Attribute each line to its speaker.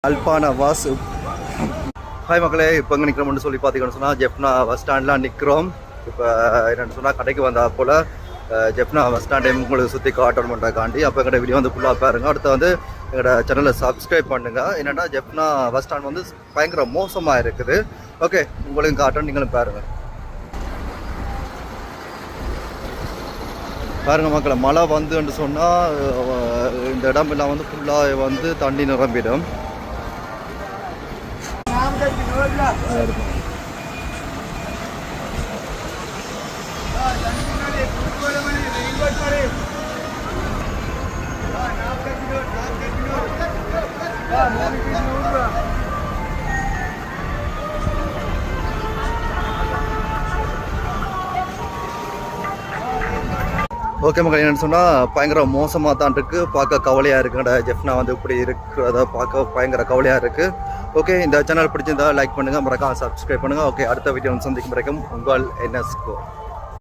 Speaker 1: அல்பானா Vasu. Hi மக்களே, இப்போ எங்கே நிற்கிறோம்னு சொல்லி பார்த்தீங்கன்னு சொன்னால் ஜெஃப்னா பஸ் ஸ்டாண்ட்லாம் நிற்கிறோம். இப்போ என்னென்னு சொன்னால் கடைக்கு வந்தால் போல் ஜெஃப்னா பஸ் ஸ்டாண்டை உங்களுக்கு சுற்றி காட்டணுமெண்ட்டாக்காண்டி. அப்போ எங்களோட வீடியோ வந்து ஃபுல்லாக பாருங்கள். அடுத்து வந்து எங்களோட சேனலை சப்ஸ்கிரைப் பண்ணுங்கள். என்னென்னா ஜெஃப்னா பஸ் ஸ்டாண்ட் வந்து பயங்கர மோசமாக இருக்குது. ஓகே, உங்களையும் காட்டணும், நீங்களும் பாருங்கள். பாருங்கள் மக்களை, மழை வந்துன்னு சொன்னால் இந்த இடமெல்லாம் வந்து ஃபுல்லாக வந்து தண்ணி நிரம்பிடும். ஓகே மக்கள், என்னென்னு சொன்னால் பயங்கர மோசமாக தான் இருக்குது. பார்க்க கவலையாக இருக்குங்கடா. ஜெஃப்னா வந்து இப்படி இருக்கிறத பார்க்க பயங்கர கவலையாக இருக்குது. ஓகே, இந்த சேனல் பிடிச்சிருந்தா லைக் பண்ணுங்கள், மறக்காம சப்ஸ்கிரைப் பண்ணுங்கள். ஓகே, அடுத்த வீடியோ வந்து சந்திக்கும் வரைக்கும் உங்கள் NS Go.